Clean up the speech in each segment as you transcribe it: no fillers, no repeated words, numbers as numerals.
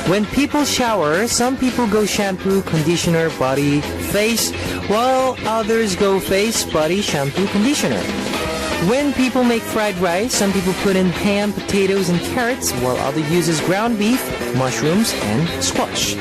When people shower, some people go shampoo, conditioner, body, face, while others go face, body, shampoo, conditioner. When people make fried rice, some people put in ham, potatoes, and carrots, while others uses ground beef, mushrooms, and squash.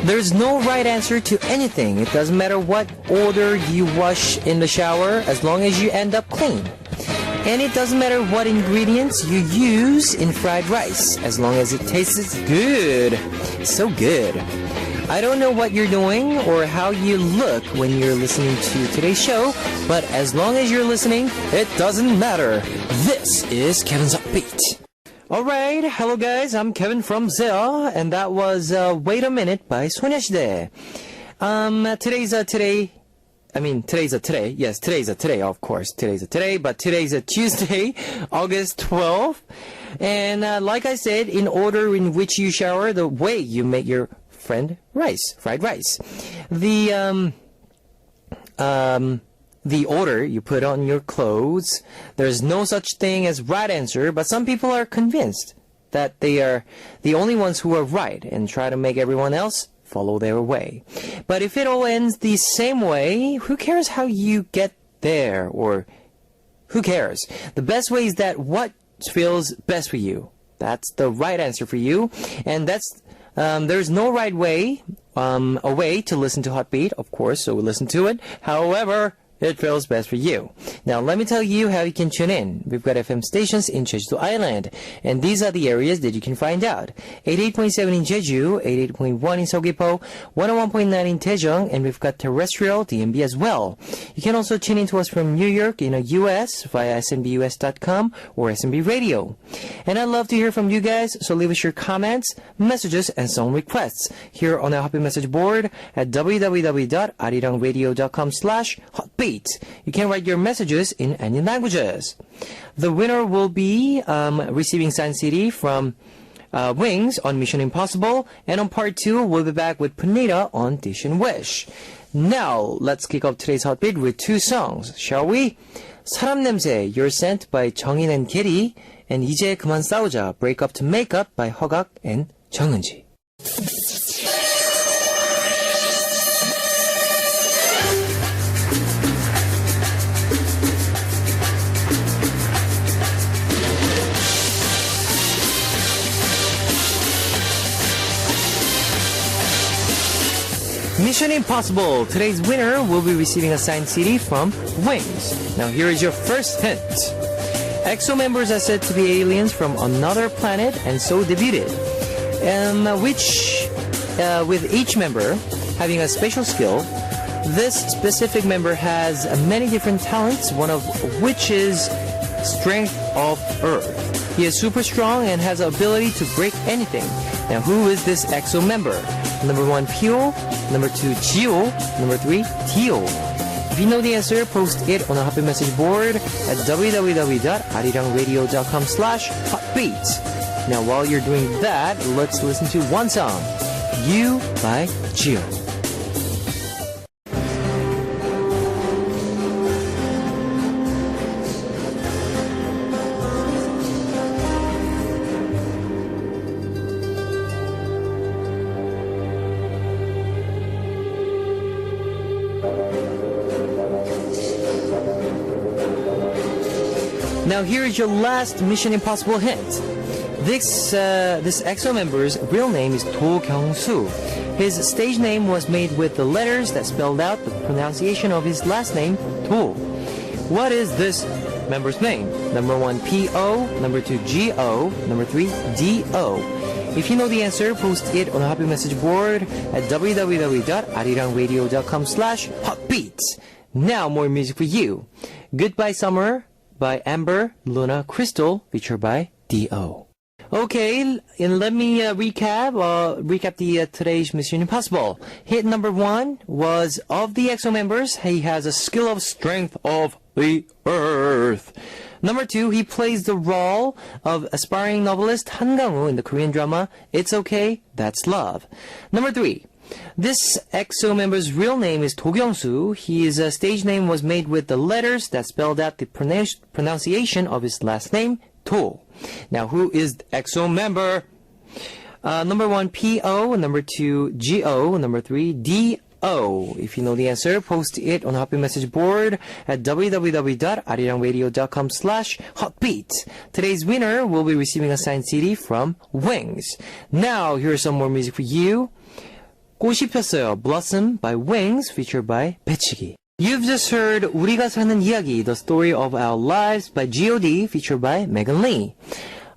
There's no right answer to anything. It doesn't matter what order you wash in the shower as long as you end up clean. And it doesn't matter what ingredients you use in fried rice as long as it tastes good. So good. I don't know what you're doing or how you look when you're listening to today's show, but as long as you're listening, it doesn't matter. This is Kevin's Upbeat. Alright, hello guys, I'm Kevin from Zell, and that was Wait a Minute by 소녀시대. Today's a today, yes, today's a today, of course, today's a today, but today's a Tuesday, August 12th, and like I said, in order in which you shower, the way you make your fried rice. The order you put on your clothes. There's no such thing as right answer, but some people are convinced that they are the only ones who are right and try to make everyone else follow their way. But if it all ends the same way, who cares how you get there? Or who cares? The best way is that what feels best for you. That's the right answer for you. And there's no right way, a way to listen to Heartbeat, of course, so we listen to it. However, it feels best for you. Now, let me tell you how you can tune in. We've got FM stations in Jeju Island, and these are the areas that you can find out. 88.7 in Jeju, 88.1 in Seogwipo, 101.9 in Daejeong, and we've got terrestrial DMB as well. You can also tune in to us from New York in the US via snbus.com or SNB Radio. And I'd love to hear from you guys, so leave us your comments, messages, and song requests here on our Happy Message board at www.arirangradio.com/hotbeat. You can write your messages in any languages. The winner will be receiving signed CD from Wings on Mission Impossible, and on part 2 we'll be back with Punita on Dish and Wish. Now let's kick off today's Heartbeat with 2 songs, shall we? 사람 냄새, You're Scent by 정인 and Kitty, and 이제 그만 싸우자, Break Up to Make Up by 허각 and 정은지. Mission Impossible. Today's winner will be receiving a signed CD from Wings. Now here is your first hint. EXO members are said to be aliens from another planet and so debuted. With each member having a special skill, this specific member has many different talents, one of which is Strength of Earth. He is super strong and has the ability to break anything. Now who is this EXO member? Number 1, Pyo. Number 2, Jio. Number 3, Tio. If you know the answer, post it on a Happy Message board at www.arirangradio.com/hotbeat. Now while you're doing that, let's listen to one song, You by Jio. Now here is your last Mission Impossible hint. This EXO member's real name is Do Kyung-soo. His stage name was made with the letters that spelled out the pronunciation of his last name, Do. What is this member's name? Number 1, P-O. Number 2, G-O. Number 3, D-O. If you know the answer, post it on a Happy Message board at www.arirangradio.com/hotbeat. Now more music for you. Goodbye Summer by Amber, Luna, Crystal, featured by D.O. Okay, and let me recap the today's Mission Impossible. Hit number 1 was, of the EXO members, he has a skill of Strength of the Earth. Number 2, he plays the role of aspiring novelist Han Kang-woo in the Korean drama It's Okay, That's Love. Number 3, this EXO member's real name is Do Kyung-soo. His stage name was made with the letters that spelled out the pronunciation of his last name, Do. Now, who is the EXO member? Number 1, P.O. Number 2, G.O. Number 3, D.O. If you know the answer, post it on Hotbeat message board at www.arirangradio.com/hotbeat. Today's winner will be receiving a signed CD from Wings. Now, here's some more music for you. 꽃이 폈어요. Blossom by Wings, featured by 배치기. You've just heard 우리가 사는 이야기, The Story of Our Lives by G.O.D, featured by Megan Lee.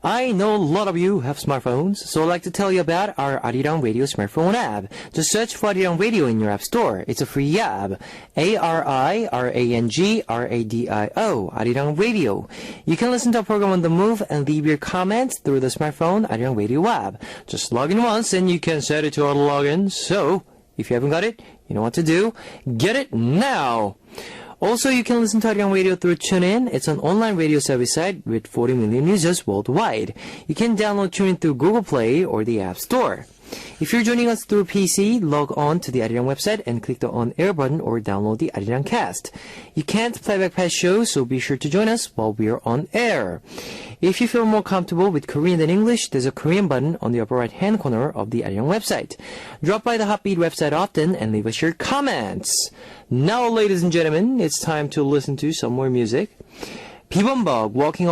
I know a lot of you have smartphones, so I'd like to tell you about our Arirang Radio smartphone app. Just search for Arirang Radio in your app store. It's a free app. ARIRANGRADIO, Arirang Radio. You can listen to our program on the move and leave your comments through the smartphone Arirang Radio app. Just log in once and you can set it to auto login. So, if you haven't got it, you know what to do. Get it now! Also, you can listen to Arirang Radio through TuneIn. It's an online radio service site with 40 million users worldwide. You can download TuneIn through Google Play or the App Store. If you're joining us through PC, log on to the Arirang website and click the On Air button or download the Arirang Cast. You can't play back past shows, so be sure to join us while we're on air. If you feel more comfortable with Korean than English, there's a Korean button on the upper right-hand corner of the Arirang website. Drop by the Hotbeat website often and leave us your comments. Now, ladies and gentlemen, it's time to listen to some more music. 비범벅, Walking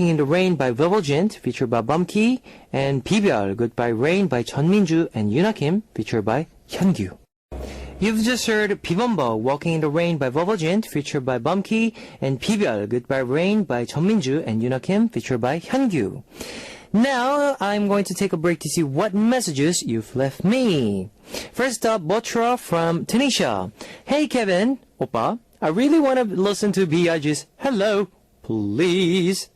in the Rain by Velvet, featured by Bumkey, and 비별, Goodbye Rain by 전민주 and Yuna Kim, featured by 현규. You've just heard 비범벅, Walking in the Rain by Velvet, featured by Bumkey, and 비별, Goodbye Rain by 전민주 and Yuna Kim, featured by 현규. Now, I'm going to take a break to see what messages you've left me. First up, Botra from Tunisia. Hey Kevin, 오빠, I really want to listen to B.I.G's Hello, please.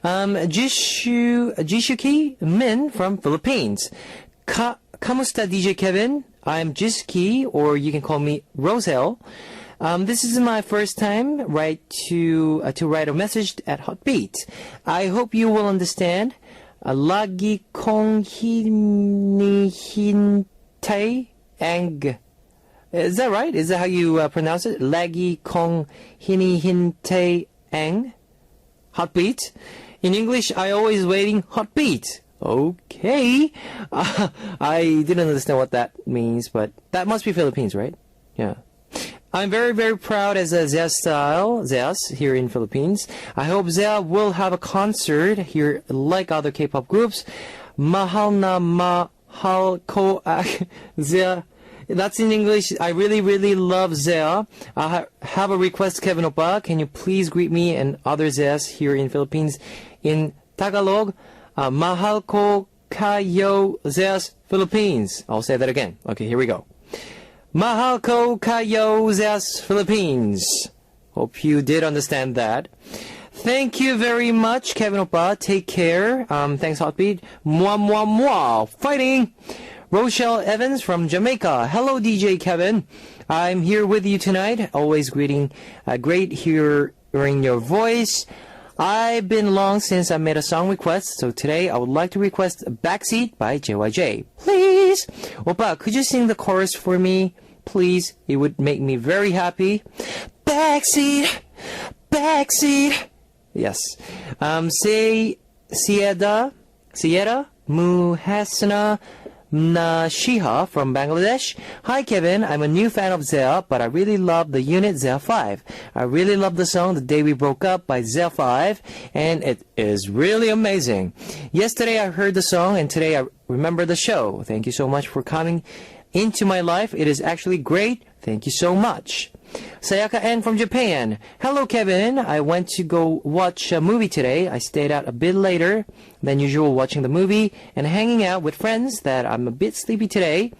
Jishuki Min from Philippines. Kamusta DJ Kevin? I'm Jiski, or you can call me Roselle. This is my first time to write a message at Hotbeat. I hope you will understand. Lagi kong hinihintay ang. Is that right? Is that how you pronounce it? Lagi kong hinihintay ang. Hotbeat. In English, I always waiting Hotbeat. Okay. I didn't understand what that means, but that must be Philippines, right? Yeah. I'm very, very proud as a Zeas here in Philippines. I hope Zea will have a concert here like other K-pop groups. Mahal na mahal ko Zea. That's in English. I really, really love Zea. I have a request, Kevin Oppa. Can you please greet me and other Zeas here in Philippines in Tagalog? Mahal ko kayo Zeas Philippines. I'll say that again. Okay, here we go. Mahal ko kayo Zeas Philippines. Hope you did understand that. Thank you very much, Kevin Oppa. Take care. Thanks, Hotbeat. Mwah, mwah, mwah. Fighting! Rochelle Evans from Jamaica. Hello, DJ Kevin. I'm here with you tonight. Always great hearing your voice. I've been long since I made a song request, so today I would like to request Backseat by JYJ. Please! Oppa, could you sing the chorus for me? Please. It would make me very happy. Backseat! Backseat! Yes. Sierra Muhasana Nashiha from Bangladesh. Hi Kevin, I'm a new fan of Zea, but I really love the unit Zea 5. I really love the song The Day We Broke Up by Zea 5, and it is really amazing. Yesterday I heard the song, and today I remember the show. Thank you so much for coming into my life. It is actually great. Thank you so much. Sayaka N from Japan. Hello Kevin, I went to go watch a movie today. I stayed out a bit later than usual watching the movie and hanging out with friends that I'm a bit sleepy today.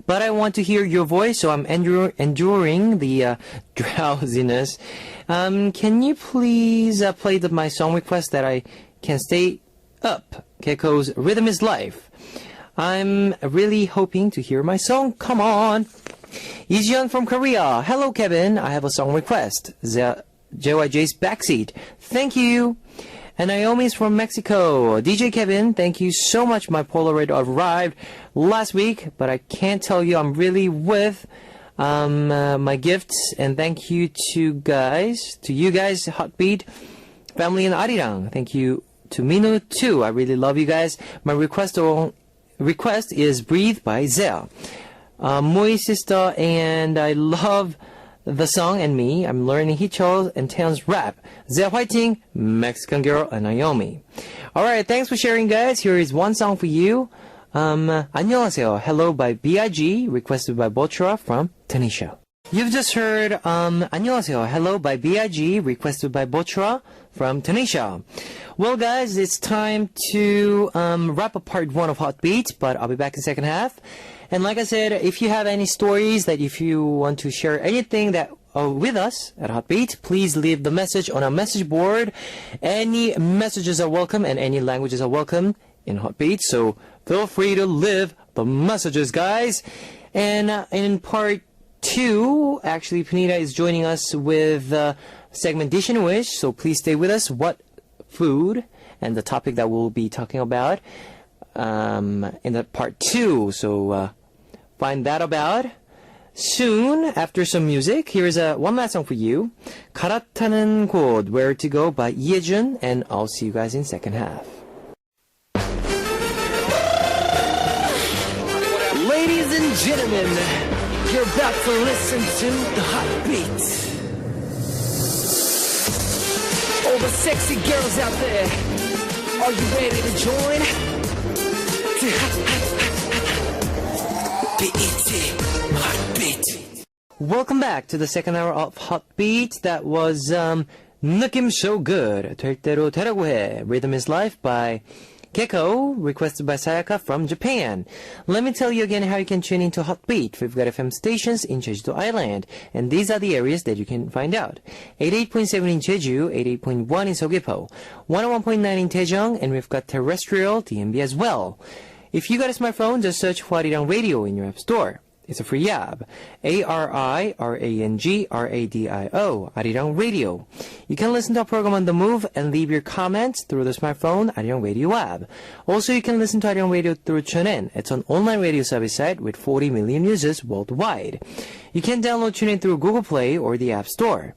But I want to hear your voice, so I'm enduring the drowsiness. Can you please play my song request that I can stay up? Keiko's Rhythm is Life. I'm really hoping to hear my song. Come on! Ijeon from Korea. Hello, Kevin. I have a song request. JYJ's backseat. Thank you. And Naomi's from Mexico. DJ Kevin, thank you so much. My Polaroid arrived last week, but I can't tell you I'm really with my gifts. And thank you to you guys, Hotbeat family in Arirang. Thank you to Minu too. I really love you guys. My request is Breathe by Zea. Mui sister, and I love the song and me. I'm learning Hicho and Taeyeon's rap. Zea Whiting, Mexican Girl, and Naomi. Alright, thanks for sharing, guys. Here is one song for you. 안녕하세요. Hello by B.I.G. requested by Bochra from Tanisha. You've just heard 안녕하세요. Hello by B.I.G. requested by Bochra from Tanisha. Well, guys, it's time to wrap up part 1 of Hotbeat, but I'll be back in second half. And like I said, if you have any stories that if you want to share anything that with us at Hotbeat, please leave the message on our message board. Any messages are welcome and any languages are welcome in Hotbeat, so feel free to leave the messages, guys. And in part 2, actually, Panita is joining us with segment Dish and Wish, so please stay with us. What food and the topic that we'll be talking about in the part 2. So find that about soon after some music. Here's one last song for you. 갈아타는 곳, Where to Go by Yejun, and I'll see you guys in second half. Ladies and gentlemen, you're about to listen to the Hotbeat. All the sexy girls out there, are you ready to join? Hotbeat. Welcome back to the second hour of Hotbeat. That was 느낌 so good. 될 대로 되라고 해. Rhythm is Life by Gecko, requested by Sayaka from Japan. Let me tell you again how you can tune into Hotbeat. We've got FM stations in Jeju Island, and these are the areas that you can find out. 88.7 in Jeju, 88.1 in Seogwipo, 101.9 in Daejeong, and we've got terrestrial DMB as well. If you got a smartphone, just search Hwarirang Radio in your app store. It's a free app. ARIRANGRADIO, Arirang Radio. You can listen to our program on the move and leave your comments through the smartphone Arirang Radio app. Also, you can listen to Arirang Radio through TuneIn. It's an online radio service site with 40 million users worldwide. You can download TuneIn through Google Play or the App Store.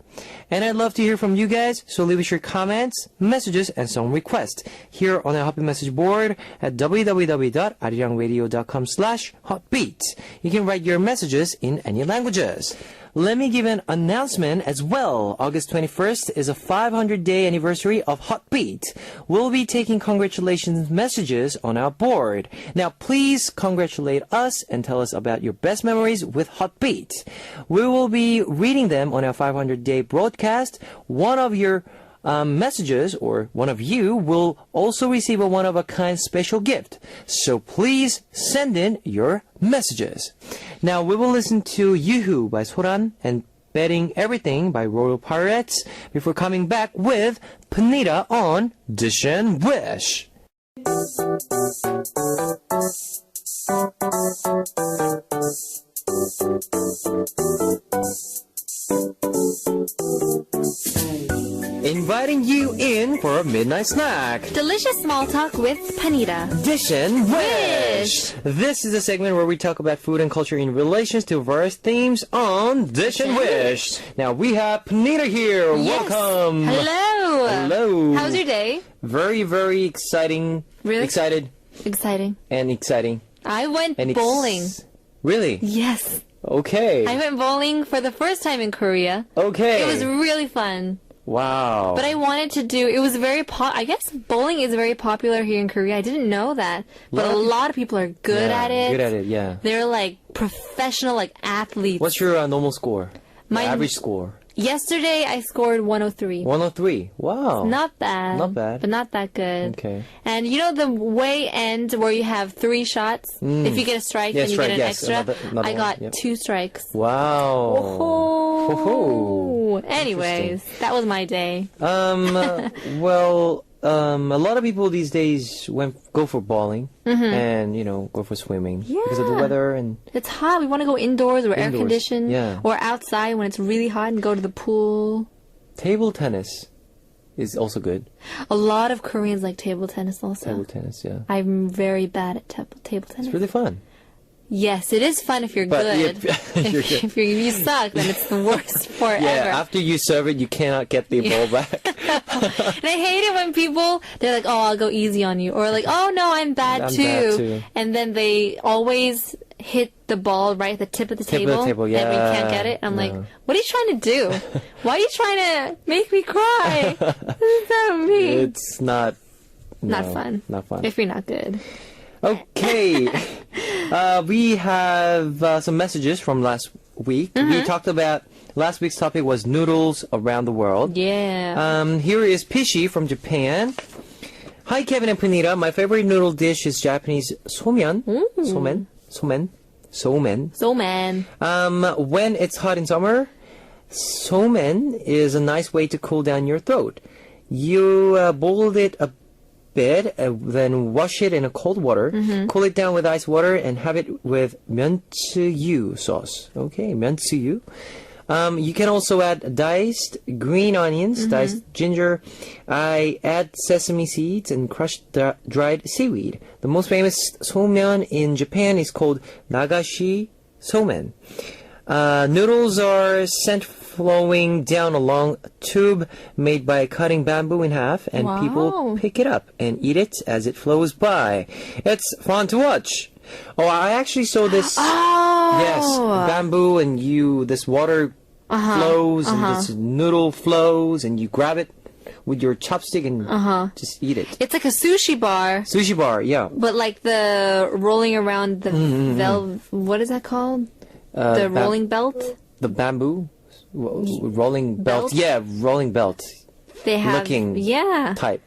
And I'd love to hear from you guys, so leave us your comments, messages, and song requests here on our Hotbeat message board at www.arirangradio.com/hotbeat. You can write your messages in any languages. Let me give an announcement as well. August 21st is a 500-day anniversary of Hotbeat. We'll be taking congratulations messages on our board. Now, please congratulate us and tell us about your best memories with Hotbeat. We will be reading them on our 500-day broadcast. One of your messages, or one of you, will also receive a one-of-a-kind special gift. So please send in your messages. Now we will listen to Yuhu by Soran and Betting Everything by Royal Pirates before coming back with Panita on Dish and Wish. Inviting you in for a midnight snack. Delicious small talk with Panita. Dish and Wish. This is a segment where we talk about food and culture in relations to various themes on Dish and Wish. Now we have Panita here. Yes. Welcome. Hello. Hello. How's your day? Very, very exciting. Really? Exciting. Exciting. I went bowling. Really? Yes. Okay. I went bowling for the first time in Korea. Okay. It was really fun. Wow. But I wanted to do, it was very I guess bowling is very popular here in Korea. I didn't know that. But a lot of people are good at it. Good at it, yeah. They're like professional, like athletes. What's your normal score? My average score? Yesterday I scored 103. 103. Wow. Not bad. Not bad. But not that good. Okay. And you know the way end where you have 3 shots? If you get a strike and you get an extra? Another I got one. Yep. 2 strikes. Wow. Whoa. Anyways, that was my day. Well, a lot of people these days go for bowling and, go for swimming because of the weather and it's hot. We want to go indoors or air conditioned yeah. or outside when it's really hot and go to the pool. Table tennis is also good. A lot of Koreans like table tennis also. Table tennis, yeah. I'm very bad at table tennis. It's really fun. Yes, it is fun if you're But good. you're good. If you suck, then it's the worst sport Yeah, ever. after you serve it, you cannot get the ball back. And I hate it when people, they're like, oh, I'll go easy on you. Or like, oh, no, I'm bad, I'm too. bad too. And then they always hit the ball right at the tip of the table. And we can't get it. I'm like, no. what are you trying to do? Why are you trying to make me cry? This is so mean. It's not... Not no, fun. Not fun. If you're not good. Okay. We have some messages from last week. We talked about... Last week's topic was noodles around the world. Yeah. Here is Pishi from Japan. Hi, Kevin and Panita. My favorite noodle dish is Japanese somen. Somen. So, man. When it's hot in summer, somen is a nice way to cool down your throat. You boil it a bit, then wash it in a cold water, cool it down with ice water, and have it with myeonsuyu sauce. Okay, myeonsuyu. You can also add diced green onions, diced ginger. I add sesame seeds and crushed dried seaweed. The most famous somen in Japan is called nagashi somen. Noodles are sent flowing down a long tube made by cutting bamboo in half, and people Wow. pick it up and eat it as it flows by. It's fun to watch. Oh, I actually saw this. Oh. Yes, bamboo, and this water flows, and this noodle flows, and you grab it with your chopstick and just eat it. It's like a sushi bar, Sushi bar, yeah. but like the rolling around the what is that called? The rolling belt? The bamboo rolling belt. Belt? Yeah, rolling belt They have, looking yeah, type.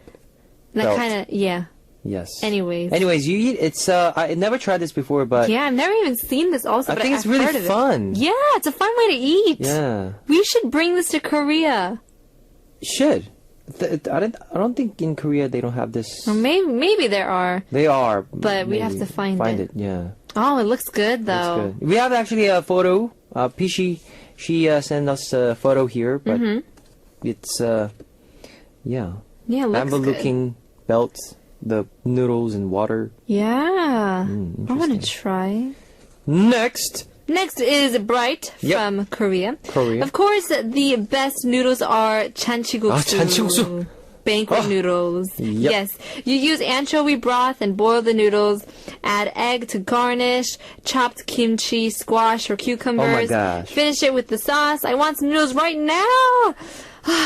that belt. kind of, yeah. Yes. Anyways, you eat. It's. I never tried this before, but Yeah, I've never even seen this also, I but think I've it's really heard of it. fun. Yeah, it's a fun way to eat. Yeah, We should bring this to Korea. should. I don't think in Korea they don't have this. Or maybe there are. They are, But we have maybe. to find it. Yeah. Oh, it looks good That's though. good. We have actually a photo. Pishi, she sent us a photo here, but it's yeah, Yeah, it looks bamboo good. looking belt, the noodles and water. Yeah. I want to interesting. try. Next, Next is Bright Yep. from Korea. Korea. Of course, the best noodles are chanchiguksu. chanchiguksu. Banquet Oh. noodles. Yep. Yes. You use anchovy broth and boil the noodles. Add egg to garnish. Chopped kimchi, squash, or cucumbers. gosh. Finish it with the sauce. I want some noodles right now.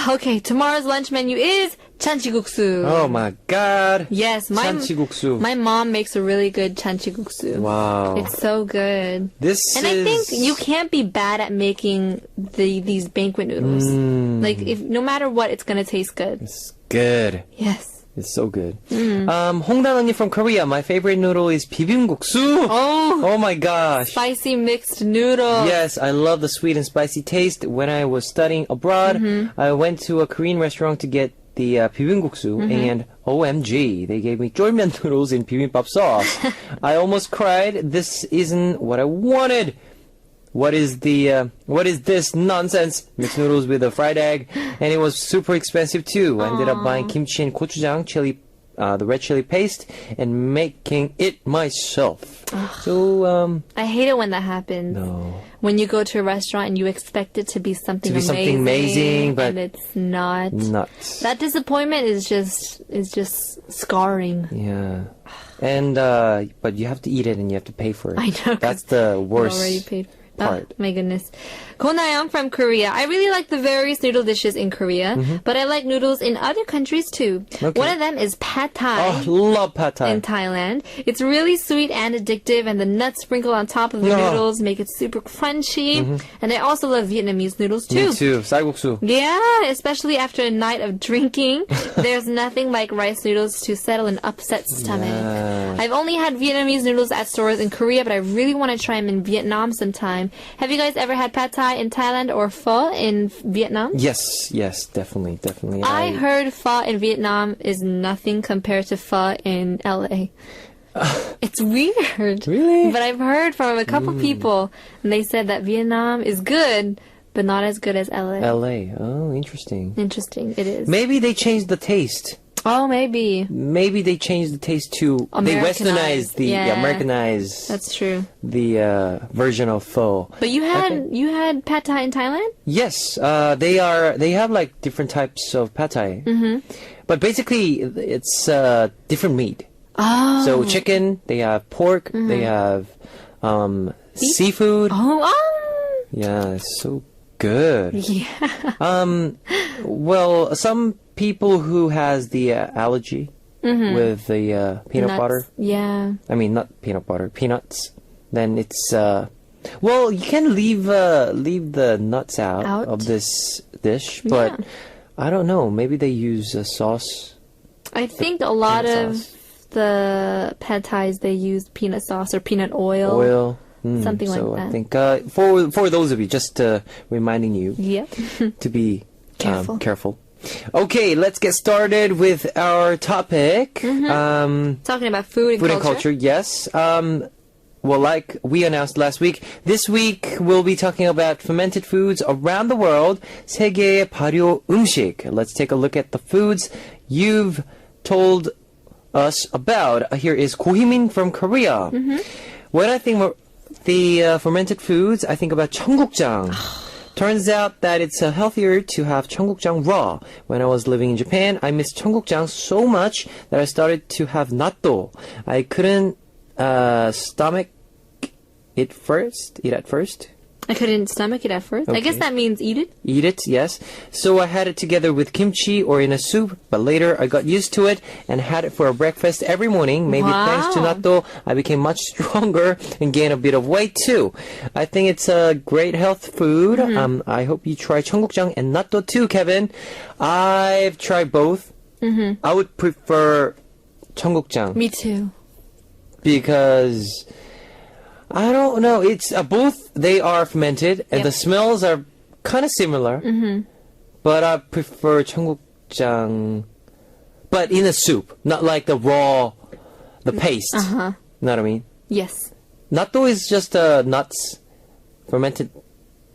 Okay, tomorrow's lunch menu is chanchiguksu. oh my God, Yes, chanchiguksu. my mom makes a really good chanchiguksu. Wow, It's so good. this And is. I think you can't be bad at making these banquet noodles. Like no matter what, it's gonna taste good. It's good. Yes. It's so good. Hongdan 언니 from Korea. My favorite noodle is bibimbap. Oh, my gosh. spicy mixed noodle. Yes, I love the sweet and spicy taste. When I was studying abroad, I went to a Korean restaurant to get the bibimbap, and OMG, they gave me 쫄면 noodles in bibimbap sauce. I almost cried. This isn't what I wanted. What is this nonsense? Mixed noodles with a fried egg, and it was super expensive too. I ended up buying kimchi and gochujang, the red chili paste, and making it myself. So, I hate it when that happens. no. When you go to a restaurant and you expect it to be something To be something amazing, but and it's not. Nuts. That disappointment is just scarring. Yeah. And, but you have to eat it and you have to pay for it. I know, 'cause That's the You worst already paid for it. part. Oh, my goodness. Konayang from Korea. I really like the various noodle dishes in Korea, but I like noodles in other countries too. Okay. One of them is pad thai. Oh, love pad thai. In Thailand. It's really sweet and addictive, and the nuts sprinkled on top of the No. noodles make it super crunchy. And I also love Vietnamese noodles too. Me too. 쌀국수. Yeah, especially after a night of drinking. There's nothing like rice noodles to settle an upset stomach. Yeah. I've only had Vietnamese noodles at stores in Korea, but I really want to try them in Vietnam sometime. Have you guys ever had pad thai in Thailand or pho in Vietnam? Yes, definitely. I heard pho in Vietnam is nothing compared to pho in LA. It's weird. Really? But I've heard from a couple people, and they said that Vietnam is good, but not as good as LA. LA. Oh, interesting. Interesting, it is. Maybe they changed the taste. Oh, maybe. Maybe they changed the taste to they Americanized, westernized the yeah. Americanized That's true. the version of pho. But you had pad thai in Thailand? Yes, they have like different types of pad thai. Mm-hmm. But basically it's different meat. Oh. So chicken, they have pork, they have seafood. Oh. Yeah, it's so good. Yeah. Well, some people who has the allergy with the peanut Nuts. butter. Yeah. I mean, not peanut butter, peanuts. Then it's well, you can leave the nuts out of this dish, but Yeah. I don't know. Maybe they use a sauce. I think a lot peanut of sauce. the pad thais, they use peanut sauce or peanut oil. Oil. Something like so that. I think for those of you, just reminding you Yep. to be Careful. careful. Okay, let's get started with our topic. Talking about food and Food culture. and culture, yes. Well, like we announced last week, this week we'll be talking about fermented foods around the world. 세계의 발효 음식. Let's take a look at the foods you've told us about. Here is Gohimin from Korea. When I think the fermented foods, I think about 청국장. Turns out that it's healthier to have 청국장 raw. When I was living in Japan, I missed 청국장 so much that I started to have natto. I couldn't stomach it at first. I couldn't stomach it at first. I guess Okay. that means eat it. Eat it, yes. So I had it together with kimchi or in a soup, but later I got used to it and had it for a breakfast every morning. Maybe thanks to Wow. natto, I became much stronger and gained a bit of weight too. I think it's a great health food. I hope you try 청국장 and natto too, Kevin. I've tried both. I would prefer 청국장 Me too. because I don't know. It's both. They are fermented, and Yep. the smells are kind of similar. But I prefer 청국장, but in a soup, not like the raw, the paste. Uh-huh. Know what I mean? Yes. Natto is just nuts, fermented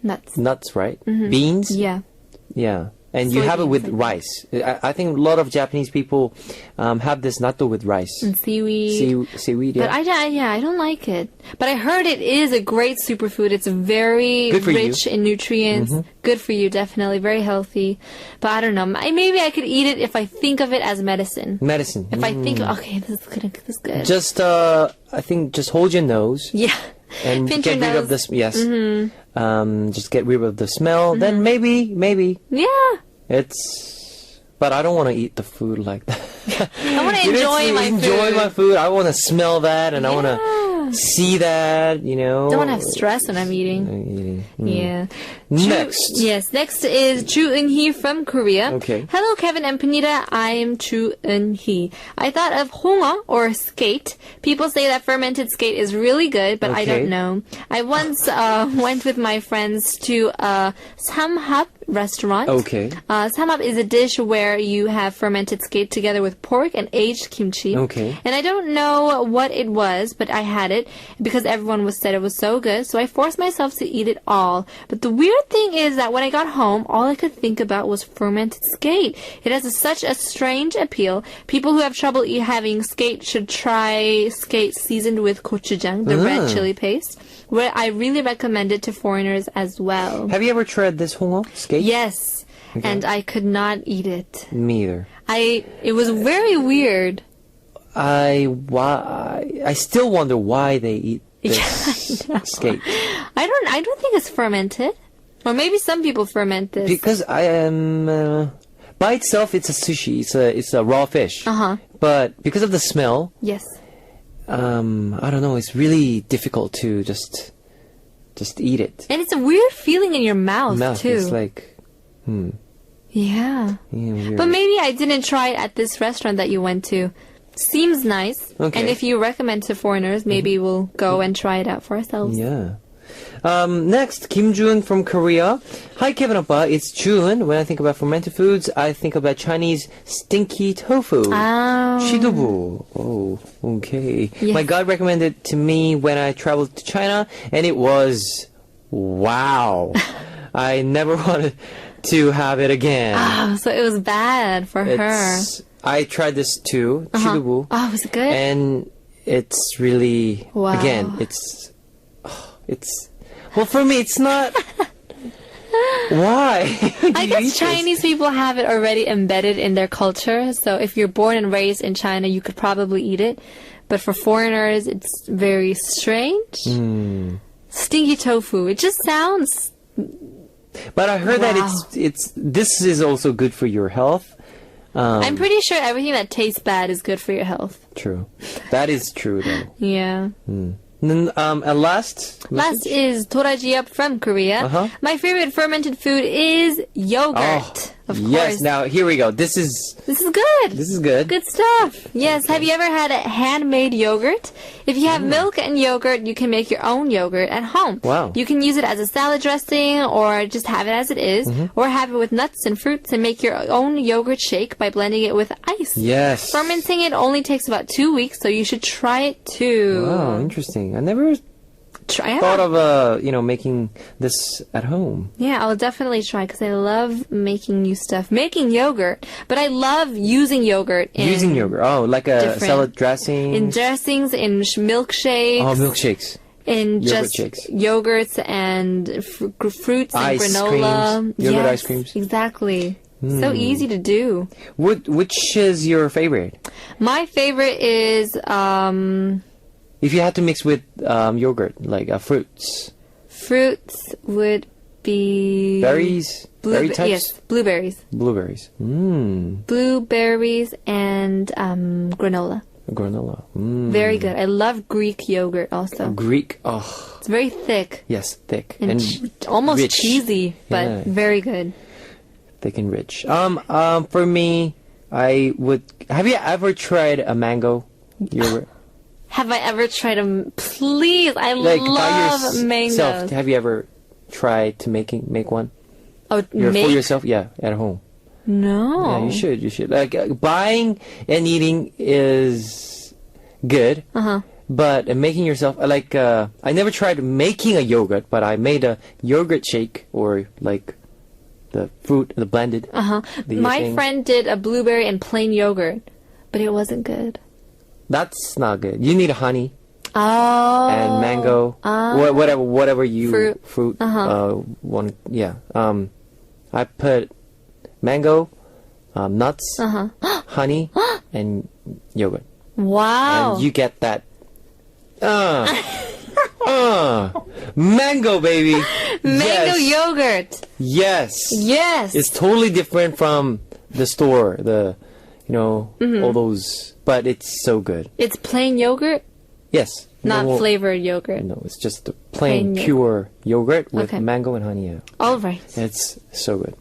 Nuts. nuts, right? Beans. Yeah. Yeah. And you have it Soybeans, with I think. rice. I think a lot of Japanese people have this natto with rice. And seaweed. Seaweed, But yeah. I don't like it. But I heard it is a great superfood. It's very Good for you. rich in nutrients. Good for you, definitely. Very healthy. But I don't know. Maybe I could eat it if I think of it as medicine. Medicine. If I think, okay, this is good. Just, I think, just hold your nose yeah. and Pinch get your rid of nose. this. Yes. Just get rid of the smell. Then maybe Yeah. it's. But I don't want to eat the food like that. I want to You know, enjoy my enjoy food. my food. I want to smell that, and I want Yeah. to see that. You know. Don't want to have stress when I'm eating. Eating. Yeah. Next. Yes, next is Chu Eun-hee from Korea. Okay. Hello, Kevin and Panita. I am Chu Eun-hee. I thought of honga or skate. People say that fermented skate is really good, but I Okay. don't know. I once went with my friends to a samhap restaurant. Okay. Samhap is a dish where you have fermented skate together with pork and aged kimchi. Okay. And I don't know what it was, but I had it because everyone said it was so good. So I forced myself to eat it all. But the weird thing is that when I got home, all I could think about was fermented skate. It has such a strange appeal. People who have trouble having skate should try skate seasoned with gochujang, the red chili paste, where I really recommend it to foreigners as well. Have you ever tried this hongo skate? Yes. And I could not eat it. Me either. It was very weird. I still wonder why they eat this Yeah, I know. skate. I don't think it's fermented. Or maybe some people ferment this. Because I am by itself, it's a sushi. It's a raw fish. Uh-huh. But because of the smell, Yes. I don't know. It's really difficult to just eat it. And it's a weird feeling in your mouth, too. It's like, Yeah. weird. But maybe I didn't try it at this restaurant that you went to. Seems nice. Okay. And if you recommend to foreigners, maybe we'll go and try it out for ourselves. Yeah. Next, Kim Jun from Korea. Hi, Kevin Oppa. It's Jun. When I think about fermented foods, I think about Chinese stinky tofu. Ah. Shidubu. Oh, okay. Yes. My God recommended it to me when I traveled to China, and it was wow. I never wanted to have it again. Oh, so it was bad for her. I tried this too, chidubu, Oh, was it good? and it's really Wow. again, it's well for me it's not. Why? I Do you eat guess this? Chinese people have it already embedded in their culture. So if you're born and raised in China, you could probably eat it. But for foreigners, it's very strange. Stinky tofu. It just sounds. But I heard that Wow. it's this is also good for your health. I'm pretty sure everything that tastes bad is good for your health. True. That is true though. Yeah. And then, and last Last is torajiap from Korea. Uh-huh. My favorite fermented food is yogurt. Of yes. course. Now here we go. This is Good. good. Good stuff. Yes. Have you ever had a handmade yogurt? If you have milk and yogurt, you can make your own yogurt at home. Wow. You can use it as a salad dressing or just have it as it is, or have it with nuts and fruits and make your own yogurt shake by blending it with ice. Yes. Fermenting it only takes about 2 weeks, so you should try it too. Wow, interesting. I never Try it. thought of making this at home. Yeah, I'll definitely try because I love making new stuff. Making yogurt, but I love using yogurt in Using yogurt. Oh, like a different- salad dressing. in dressings, in milkshakes, Oh, milkshakes. in Yogurt just shakes. yogurts and fruits and Ice granola. creams, yogurt Yes, ice creams. Exactly. So easy to do. Which is your favorite? My favorite is If you had to mix with yogurt, like fruits, fruits would be berries, berry types, yes, blueberries, blueberries, blueberries and granola. granola. Very good. I love Greek yogurt also. Greek. Oh, It's very thick yes, thick and almost rich. cheesy, but Yeah. very good. Thick and rich. For me, I would. Have you ever tried a mango yogurt? Have I ever tried them? Please, I Like by love yourself? mangoes. Have you ever tried to make one? Oh, For make? yourself? Yeah, at home. No. Yeah, you should. You should. Like buying and eating is good, but making yourself I never tried making a yogurt, but I made a yogurt shake or like the fruit, the blended. the My thing. friend did a blueberry and plain yogurt, but it wasn't good. That's not good. You need honey Oh. and mango, whatever you Fruit. want. Yeah. I put mango, nuts, honey, and yogurt. Wow. And you get that. Mango, baby. Mango yes. yogurt. Yes. Yes. It's totally different from the store. All those, but it's so good. It's plain yogurt, Yes. not No, flavored yogurt. No, it's just a plain Plain pure yogurt with Okay. mango and honey. Yeah. All right. It's so good.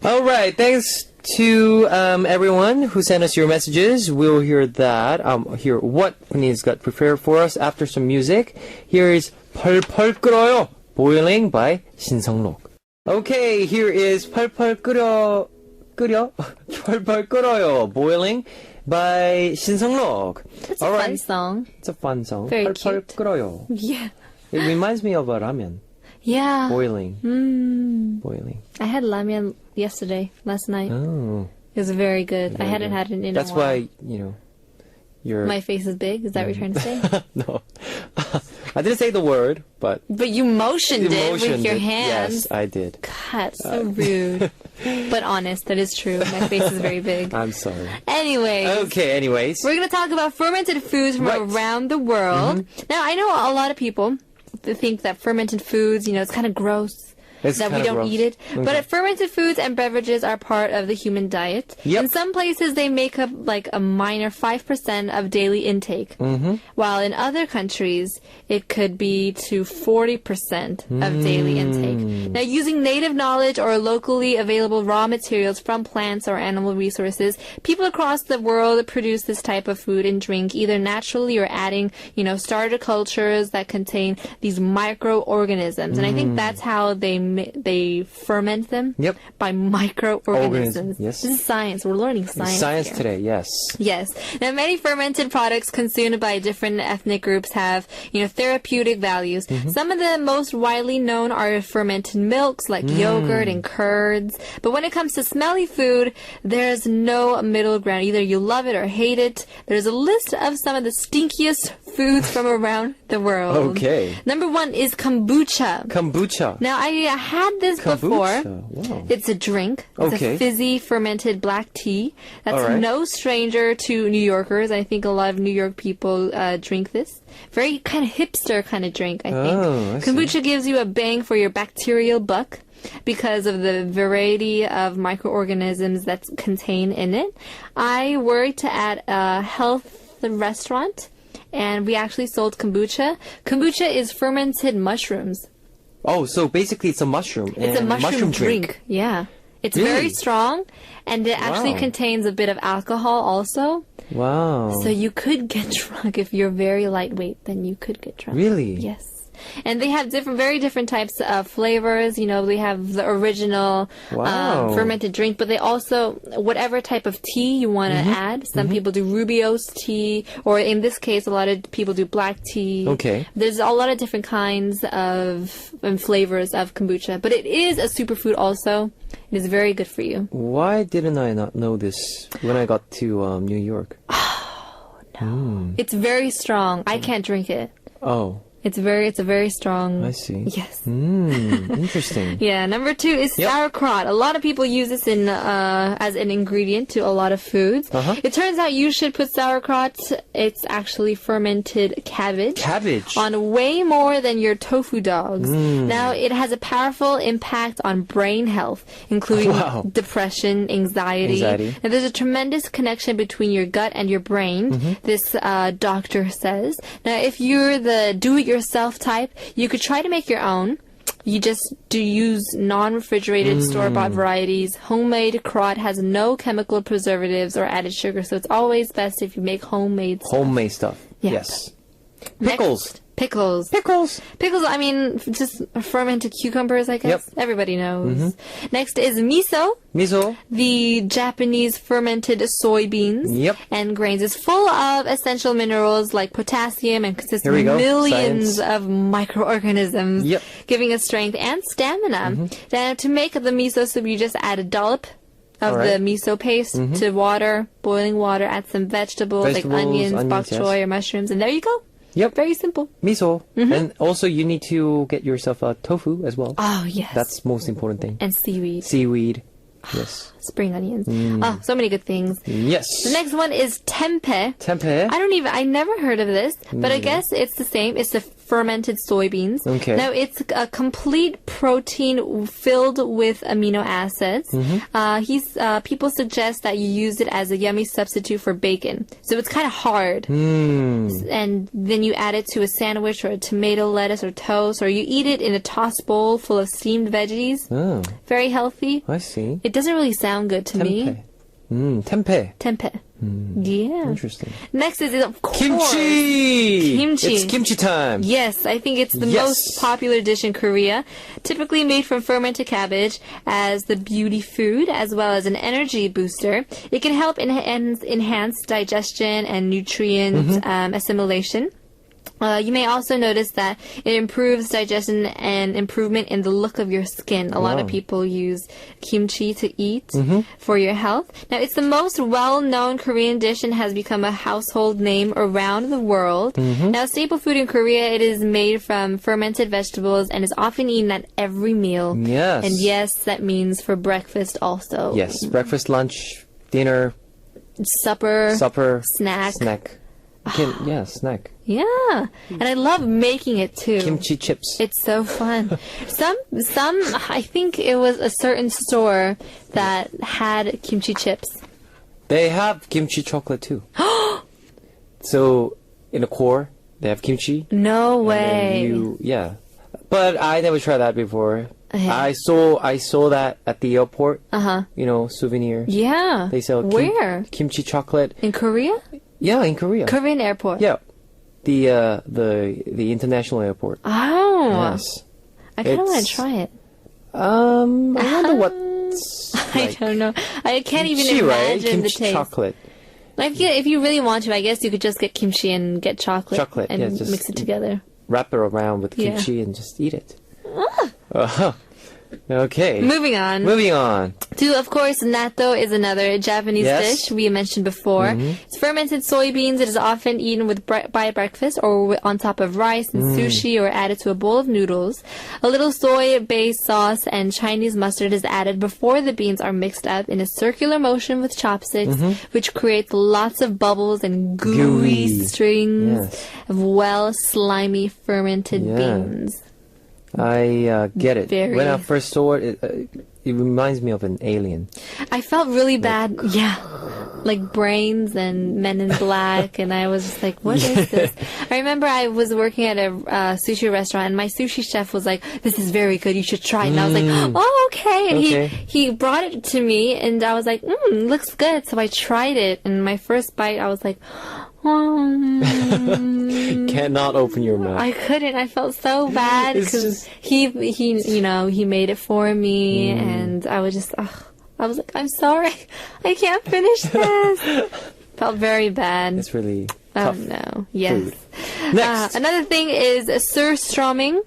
All right. Thanks to everyone who sent us your messages. We'll hear that. Hear what Queenie's got prepared for us after some music. Here is 펄펄 끓어요, Boiling by 신성록. Okay, here is 펄펄 끓여 펄펄 끓어요, Boiling by 신성록. It's All a fun right. song. It's a fun song. Very 펄펄 cute. 끓어요. Yeah. It reminds me of a ramen. Yeah. Boiling. Boiling. I had ramyun last night. Oh. It was very good. I hadn't had it in That's a while. why, you're... My face is big. Is that what you're trying to say? No. I didn't say the word, but... But you motioned it with motioned your it. hands. Yes, I did. God, so rude. But honest, that is true. My face is very big. I'm sorry. Anyways. Okay, anyways. We're going to talk about fermented foods from Right. around the world. Now, I know a lot of people think that fermented foods, it's kind of gross. It's that we kinda don't gross. eat it. Okay. But fermented foods and beverages are part of the human diet. Yep. In some places, they make up like a minor 5% of daily intake. While in other countries, it could be to 40% of daily intake. Now, using native knowledge or locally available raw materials from plants or animal resources, people across the world produce this type of food and drink either naturally or adding, starter cultures that contain these microorganisms. And I think that's how they they ferment them Yep. by microorganisms. Organism, yes. This is science. We're learning science. Science here. today, yes. Yes. Now, many fermented products consumed by different ethnic groups have, therapeutic values. Some of the most widely known are fermented milks like yogurt and curds. But when it comes to smelly food, there's no middle ground. Either you love it or hate it. There's a list of some of the stinkiest foods from around the world. Okay. Number 1 is kombucha. Kombucha. Now, I had this before. Kombucha. Wow. It's a drink. It's Okay. a fizzy fermented black tea. That's All right. no stranger to New Yorkers. I think a lot of New York people drink this. Very kind of hipster kind of drink, I think. Oh, I see. Kombucha gives you a bang for your bacterial buck because of the variety of microorganisms that's contained in it. I worked at a health restaurant, and we actually sold kombucha. Kombucha is fermented mushrooms. Oh, so basically it's a mushroom. It's a and mushroom drink. Yeah. It's Really? very strong, and it actually Wow. contains a bit of alcohol also. Wow. So you could get drunk if you're very lightweight, then you could get drunk. Really? Yes. And they have very different types of flavors. They have the original Wow. fermented drink, but they also, whatever type of tea you want to add. Some people do Rubio's tea, or in this case, a lot of people do black tea. Okay. There's a lot of different kinds of and flavors of kombucha, but it is a superfood also. It is very good for you. Why didn't I not know this when I got to New York? It's very strong. I can't drink it. Oh, It's a very strong. I see. Yes. Interesting. Yeah, number 2 is Yep. sauerkraut. A lot of people use this as an ingredient to a lot of foods. Uh-huh. It turns out you should put sauerkraut. It's actually fermented cabbage. Cabbage. On way more than your tofu dogs. Mm. Now, it has a powerful impact on brain health, including Wow. depression, anxiety. Anxiety. And there's a tremendous connection between your gut and your brain, this doctor says. Now, if you're the do-it-yourself type, you could try to make your own. You just use non-refrigerated store-bought varieties. Homemade kraut has no chemical preservatives or added sugar, so it's always best if you make homemade stuff. Homemade stuff. Yeah. Yes. Pickles. Next, pickles. Pickles. Pickles, I mean, just fermented cucumbers, I guess. Yep. Everybody knows. Next is miso, Miso. the Japanese fermented soybeans Yep. and grains. It's full of essential minerals like potassium and consists Here of we go. millions Science. of microorganisms, Yep. giving us strength and stamina. Then to make the miso soup, you just add a dollop of All the right. miso paste to water, boiling water, add some vegetables, like Vegetables, onions, bok yes. choy, or mushrooms, and there you go. Yep. Very simple. Miso. And also you need to get yourself a tofu as well. Oh, yes. That's most important thing. And seaweed. Seaweed. Yes. Spring onions. Oh, so many good things. Yes. The next one is tempeh. Tempeh. I never heard of this, but I guess it's the same. It's the fermented soybeans. Okay. Now, it's a complete protein filled with amino acids. People suggest that you use it as a yummy substitute for bacon. So it's kind of hard. And then you add it to a sandwich or a tomato, lettuce, or toast, or you eat it in a tossed bowl full of steamed veggies. Oh, Very healthy. I see. It doesn't really sound good to me. Tempeh. Tempeh. Tempeh. Yeah. Interesting. Next is, of course, Kimchi! Kimchi. It's kimchi time. Yes, I think it's the Yes. most popular dish in Korea. Typically made from fermented cabbage as the beauty food as well as an energy booster. It can help enhance digestion and nutrient assimilation. You may also notice that it improves digestion and improvement in the look of your skin. A lot of Wow. people use kimchi to eat for your health. Now, it's the most well-known Korean dish and has become a household name around the world. Now, staple food in Korea, it is made from fermented vegetables and is often eaten at every meal. Yes. And yes, that means for breakfast also. Yes. Breakfast, lunch, dinner, Supper. snack. Snack. Yeah, snack. Yeah. And I love making it too. Kimchi chips. It's so fun. Some, I think it was a certain store that had kimchi chips. They have kimchi chocolate too. So in the core, they have kimchi. No And way. then but I never tried that before. Okay. I saw that at the airport. Souvenir. Yeah. They sell Where? kimchi chocolate. In Korea? Yeah, in Korea. Korean airport. Yeah, the international airport. Oh. Yes. I kind of want It's- to try it. I wonder what's I like don't know. I can't even kimchi, right? imagine the Kimchi taste. chocolate. If you really want to, I guess you could just get kimchi and get chocolate, Chocolate, and yeah, just mix it together. Wrap it around with Yeah. kimchi and just eat it. Uh-huh. Okay. Moving on. Moving on. To, of course, natto is another Japanese Yes. dish we mentioned before. It's fermented soybeans. It is often eaten with by breakfast or on top of rice and sushi or added to a bowl of noodles. A little soy-based sauce and Chinese mustard is added before the beans are mixed up in a circular motion with chopsticks, which creates lots of bubbles and gooey Gooey. strings Yes. of slimy fermented Yeah. beans. I get it. Very. When I first saw it, it reminds me of an alien. I felt really bad. Yeah. Like brains and Men in Black. And I was just like, what is this? I remember I was working at a sushi restaurant and my sushi chef was like, this is very good. You should try it. And I was like, oh, okay. And Okay. he brought it to me and I was like, looks good. So I tried it. And my first bite, I was like, Cannot open your mouth. I couldn't. I felt so bad It's because just- he made it for me, and I was just, I was like, I'm sorry, I can't finish this. Felt very bad. It's really Oh tough. no. Yes. food. Next. Another thing is surströmming.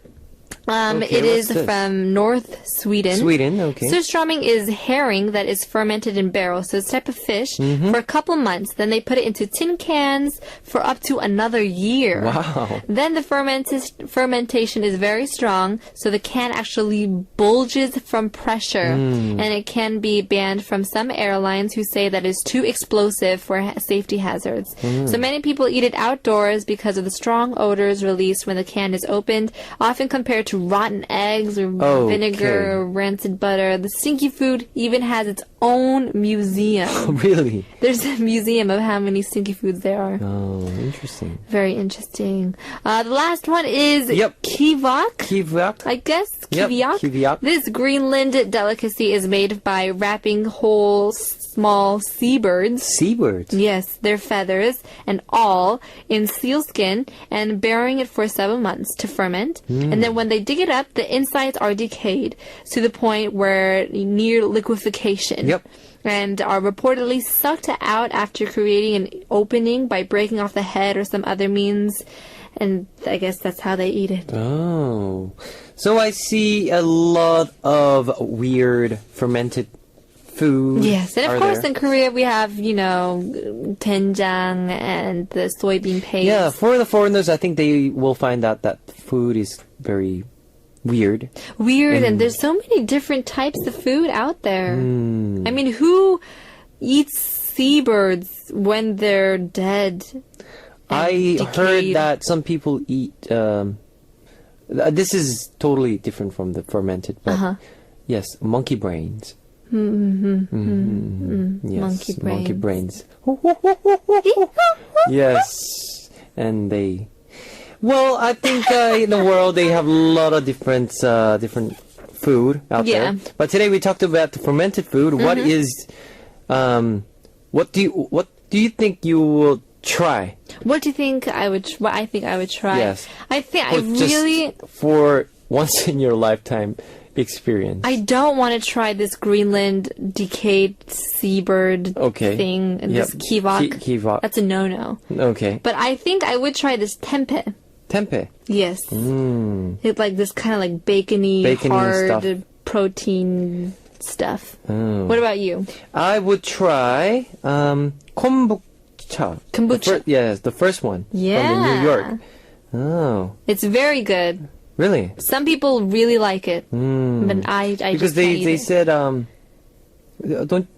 Okay, It is what's this? from North Sweden. Sweden, okay. Surströmming is herring that is fermented in barrels, so it's a type of fish, Mm-hmm. for a couple months. Then they put it into tin cans for up to another year. Wow. Then the fermentation is very strong, so the can actually bulges from pressure, Mm. and it can be banned from some airlines who say that it's too explosive for safety hazards. Mm. So many people eat it outdoors because of the strong odors released when the can is opened, often compared to rotten eggs or Okay. vinegar or rancid butter. The stinky food even has its own museum. Really? There's a museum of how many stinky foods there are. Oh, interesting. Very interesting. The last one is Yep. kivak. Kivak? I guess Yep, kiviak. kiviak. This Greenland delicacy is made by wrapping whole small seabirds. Seabirds. Yes, their feathers and all in sealskin and burying it for 7 months to ferment. And then when they dig it up, the insides are decayed to the point where near liquefaction. Yep. And are reportedly sucked out after creating an opening by breaking off the head or some other means. And I guess that's how they eat it. Oh. So I see a lot of weird fermented food. Yes, and of are course there. in Korea we have, doenjang and the soybean paste. Yeah, for the foreigners, I think they will find out that food is very weird. Weird, and there's so many different types of food out there. Hmm. I mean, who eats seabirds when they're dead? I decayed? heard that some people eat. This is totally different from the fermented, but Uh-huh. yes, monkey brains. Yes, Monkey monkey brains. brains. Yes, and they. Well, I think in the world they have a lot of different food out Yeah. there. But today we talked about the fermented food. What is, what do you think you will try? What do you think I would? What I think I would try? Yes. I think I Or just really. for once in your lifetime experience. I don't want to try this Greenland decayed seabird Okay. thing and Yep. this kivak. Kivak. That's a no-no. Okay. But I think I would try this tempeh. Tempeh. Yes. Mm. It's like this kind of like bacony, Bacony hard stuff. protein stuff. Oh. What about you? I would try kombucha. Kombucha. Yes, the first one. From the Yeah. New York. Oh, It's very good. really? Some people really like it, Mm. but I Because just can't eat they it. said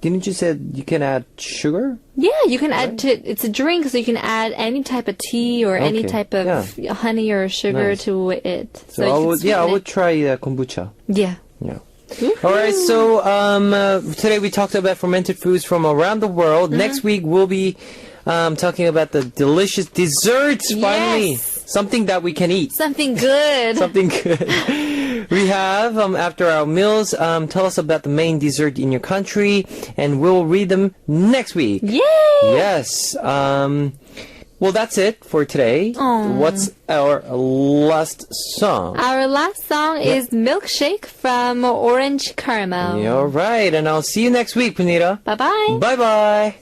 didn't you said you can add sugar? Yeah, you can add to it's a drink, so you can add any type of tea or any Okay, type of honey or sugar Nice. to it. So you I can would I sweeten would it. try kombucha. Yeah. Yeah. All right, so today we talked about fermented foods from around the world. Mm-hmm. Next week we'll be talking about the delicious desserts. Finally, Yes. something that we can eat. Something good. Something good. We have after our meals. Tell us about the main dessert in your country, and we'll read them next week. Yay! Yes. Well, that's it for today. What's our last song? Our last song is Milkshake from Orange Caramel. Yeah, all right, and I'll see you next week, Panita. Bye-bye. Bye-bye.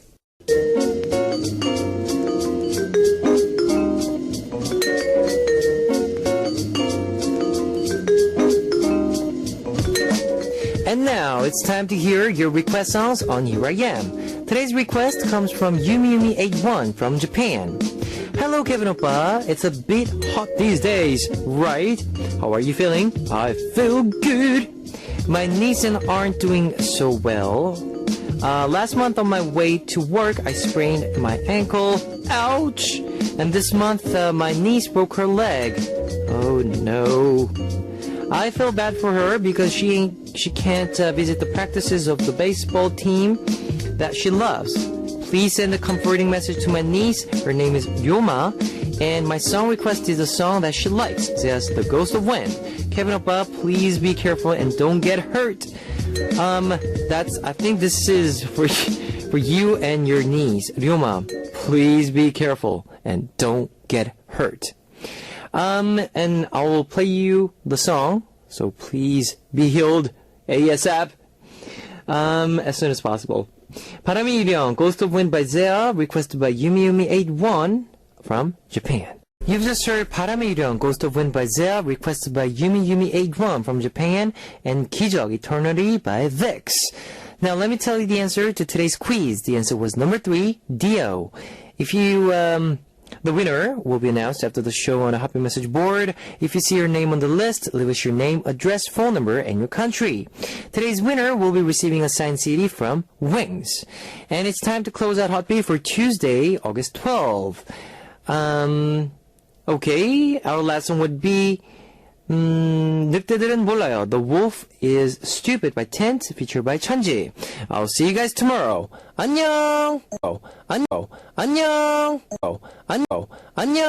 And now it's time to hear your request songs on Here I Am. Today's request comes from YumiYumi81 from Japan. Hello, Kevin Oppa. It's a bit hot these days, right? How are you feeling? I feel good. My niece and aren't doing so well. Last month on my way to work, I sprained my ankle. Ouch! And this month, my niece broke her leg. Oh no. I feel bad for her because she can't visit the practices of the baseball team that she loves. Please send a comforting message to my niece. Her name is Ryoma, and my song request is a song that she likes. It says The Ghost of When. Kevin Oppa, please be careful and don't get hurt. I think this is for you and your niece, Ryoma. Please be careful and don't get hurt. And I will play you the song, so please be healed ASAP, as soon as possible. 바람의 유령, Ghost of Wind by Zea, requested by YumiYumi81 from Japan. You've just heard 바람의 유령, Ghost of Wind by Zea, requested by YumiYumi81 from Japan, and 기적, Eternity by Vix. Now let me tell you the answer to today's quiz. The answer was number 3, Dio. The winner will be announced after the show on a happy message board. If you see your name on the list, leave us your name, address, phone number, and your country. Today's winner will be receiving a signed CD from Wings. And it's time to close out Hotbeat for Tuesday, August 12. Okay, our last one would be 늑대들은 몰라요. The Wolf is Stupid by Tent, featured by Chanji. I'll see you guys tomorrow. 안녕. 안녕. 안녕. 안녕. 안녕.